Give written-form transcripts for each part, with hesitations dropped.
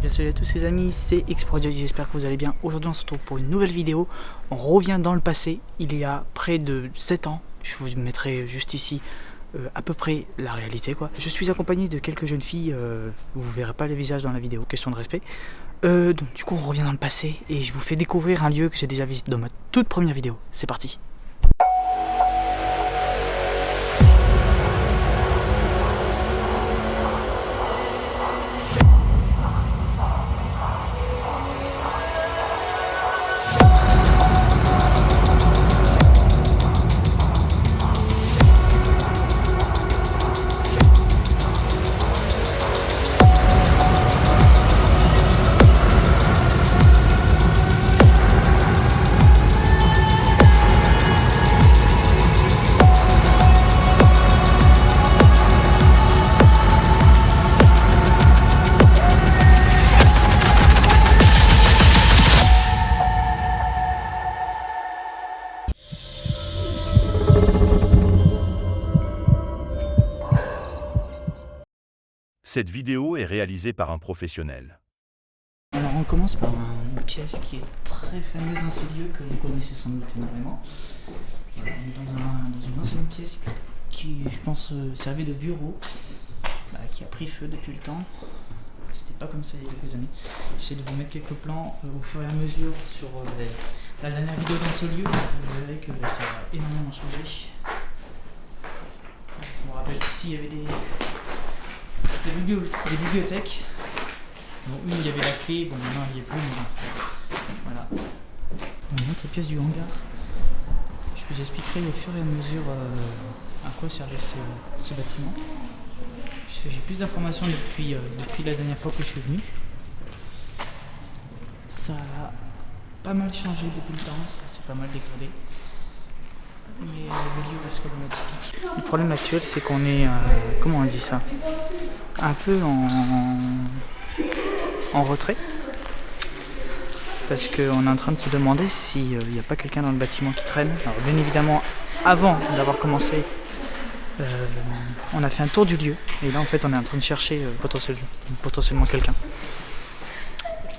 bien salut à tous les amis, c'est Xproject, j'espère que vous allez bien. Aujourd'hui on se retrouve pour une nouvelle vidéo. On revient dans le passé, il y a près de 7 ans. Je vous mettrai juste ici à peu près la réalité quoi. Je suis accompagné de quelques jeunes filles, vous verrez pas les visages dans la vidéo, question de respect. Donc du coup on revient dans le passé et je vous fais découvrir un lieu que j'ai déjà visité dans ma toute première vidéo. C'est parti. Cette vidéo est réalisée par un professionnel. Alors on commence par une pièce qui est très fameuse dans ce lieu, que vous connaissez sans doute énormément. On est dans une ancienne pièce qui, je pense, servait de bureau, qui a pris feu depuis le temps. C'était pas comme ça il y a quelques années. J'essaie de vous mettre quelques plans au fur et à mesure sur la dernière vidéo dans ce lieu. Vous verrez que ça a énormément changé. Je me rappelle qu'ici il y avait des bibliothèques. Bon, une il y avait la clé, bon maintenant il n'y est plus, mais voilà. On montre la pièce du hangar. Je vous expliquerai au fur et à mesure à quoi servait ce bâtiment. J'ai plus d'informations depuis la dernière fois que je suis venu. Ça a pas mal changé depuis le temps, ça s'est pas mal dégradé. Mais le lieu reste comme typique. Le problème actuel c'est qu'on est, comment on dit ça, un peu en retrait. Parce qu'on est en train de se demander s'il n'y a pas quelqu'un dans le bâtiment qui traîne. Alors bien évidemment, avant d'avoir commencé, on a fait un tour du lieu. Et là en fait on est en train de chercher potentiellement quelqu'un.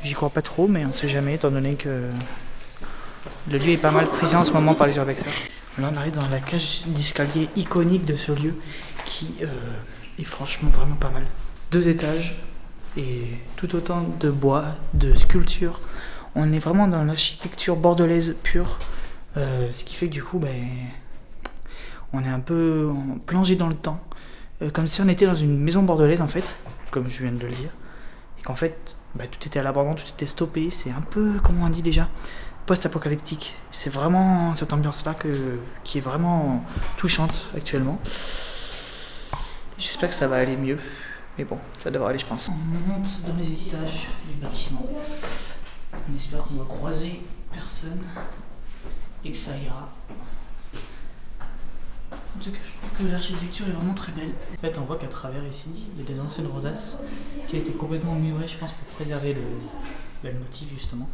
J'y crois pas trop, mais on sait jamais étant donné que le lieu est pas mal prisé en ce moment par les urbexeurs. Là on arrive dans la cage d'escalier iconique de ce lieu qui est franchement vraiment pas mal. 2 étages et tout autant de bois, de sculptures. On est vraiment dans l'architecture bordelaise pure, ce qui fait que du coup on est un peu plongé dans le temps, comme si on était dans une maison bordelaise en fait, comme je viens de le dire, et qu'en fait tout était à l'abandon, tout était stoppé. C'est un peu, comment on dit déjà, post-apocalyptique. C'est vraiment cette ambiance-là qui est vraiment touchante actuellement. J'espère que ça va aller mieux, mais bon, ça devrait aller je pense. On monte dans les étages du bâtiment. On espère qu'on va croiser personne et que ça ira. En tout cas, je trouve que l'architecture est vraiment très belle. En fait, on voit qu'à travers ici, il y a des anciennes rosaces qui ont été complètement murées, je pense, pour préserver le motif justement.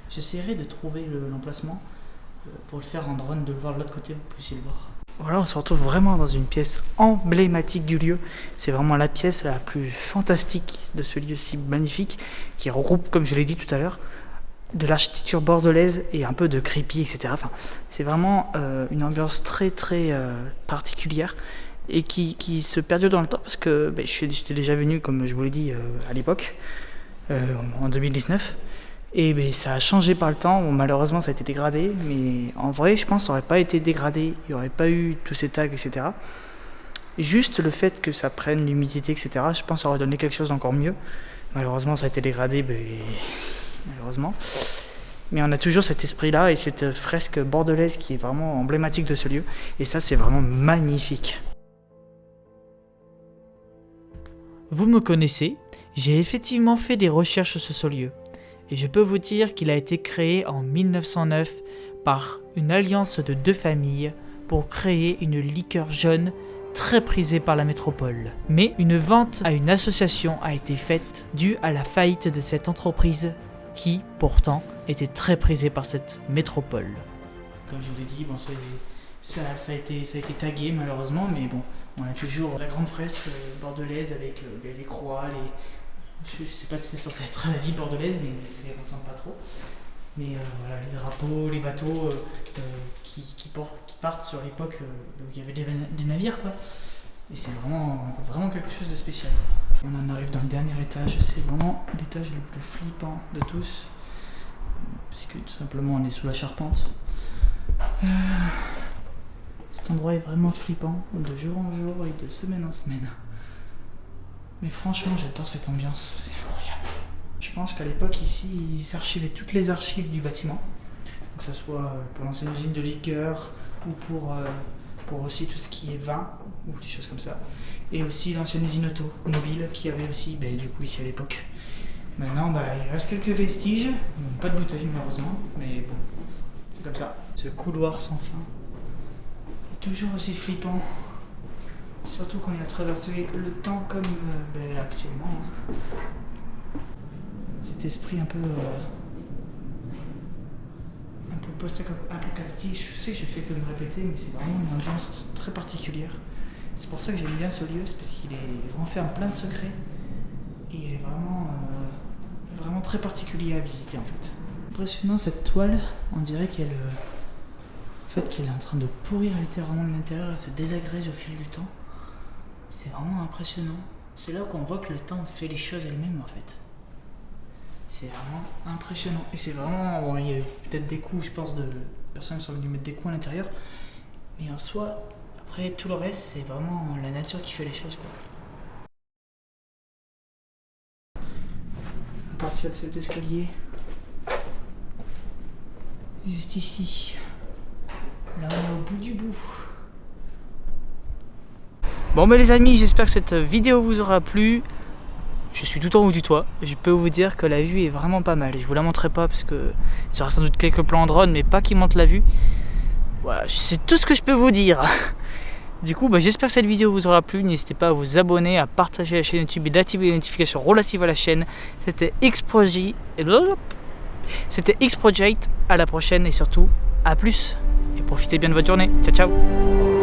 J'essaierai de trouver l'emplacement pour le faire en drone, de le voir de l'autre côté, vous puissiez le voir. Voilà, on se retrouve vraiment dans une pièce emblématique du lieu. C'est vraiment la pièce la plus fantastique de ce lieu si magnifique, qui regroupe, comme je l'ai dit tout à l'heure, de l'architecture bordelaise et un peu de creepy, etc. Enfin, c'est vraiment une ambiance très très particulière et qui se perdure dans le temps parce que j'étais déjà venu, comme je vous l'ai dit, à l'époque, en 2019. Et ça a changé par le temps. Bon, malheureusement ça a été dégradé, mais en vrai je pense que ça n'aurait pas été dégradé, il n'y aurait pas eu tous ces tags, etc. Juste le fait que ça prenne l'humidité, etc., je pense que ça aurait donné quelque chose d'encore mieux. Malheureusement ça a été dégradé, malheureusement. Mais on a toujours cet esprit-là et cette fresque bordelaise qui est vraiment emblématique de ce lieu. Et ça c'est vraiment magnifique. Vous me connaissez, j'ai effectivement fait des recherches sur ce lieu. Et je peux vous dire qu'il a été créé en 1909 par une alliance de 2 familles pour créer une liqueur jaune très prisée par la métropole. Mais une vente à une association a été faite due à la faillite de cette entreprise qui, pourtant, était très prisée par cette métropole. Comme je vous l'ai dit, ça a été tagué malheureusement, mais bon, on a toujours la grande fresque bordelaise avec les croix, Je sais pas si c'est censé être la vie bordelaise, mais ça ne ressemble pas trop. Mais voilà, les drapeaux, les bateaux qui partent sur l'époque où il y avait des navires, quoi. Et c'est vraiment quelque chose de spécial. On en arrive dans le dernier étage, c'est vraiment l'étage le plus flippant de tous. Parce que tout simplement on est sous la charpente. Cet endroit est vraiment flippant, de jour en jour et de semaine en semaine. Mais franchement, j'adore cette ambiance, c'est incroyable. Je pense qu'à l'époque, ici, ils archivaient toutes les archives du bâtiment. Que ce soit pour l'ancienne usine de liqueur ou pour aussi tout ce qui est vin ou des choses comme ça. Et aussi l'ancienne usine automobile qui avait aussi, du coup, ici à l'époque. Maintenant, il reste quelques vestiges. Pas de bouteilles, malheureusement, mais bon, c'est comme ça. Ce couloir sans fin est toujours aussi flippant. Surtout quand il a traversé le temps comme actuellement. Cet esprit un peu post-apocalyptique, je sais que je fais que me répéter, mais c'est vraiment une ambiance très particulière. C'est pour ça que j'aime bien ce lieu, c'est parce qu'il est renferme plein de secrets et il est vraiment très particulier à visiter en fait. Impressionnant cette toile, on dirait qu'elle est en train de pourrir littéralement de l'intérieur, elle se désagrège au fil du temps. C'est vraiment impressionnant. C'est là qu'on voit que le temps fait les choses elles-mêmes en fait. C'est vraiment impressionnant. Et c'est vraiment... il y a eu peut-être des coups, je pense, de personnes qui sont venues mettre des coups à l'intérieur. Mais en soi, après tout le reste, c'est vraiment la nature qui fait les choses, quoi. À partir de cet escalier, juste ici, là on est au bout du bout. Bon les amis, j'espère que cette vidéo vous aura plu. Je suis tout en haut du toit, je peux vous dire que la vue est vraiment pas mal. Je vous la montrerai pas parce que j'aurai sans doute quelques plans en drone, mais pas qui montrent la vue. Voilà, c'est tout ce que je peux vous dire. Du coup, j'espère que cette vidéo vous aura plu. N'hésitez pas à vous abonner, à partager la chaîne YouTube et d'activer les notifications relatives à la chaîne. C'était X-Project. À la prochaine et surtout, à plus. Et profitez bien de votre journée. Ciao, ciao.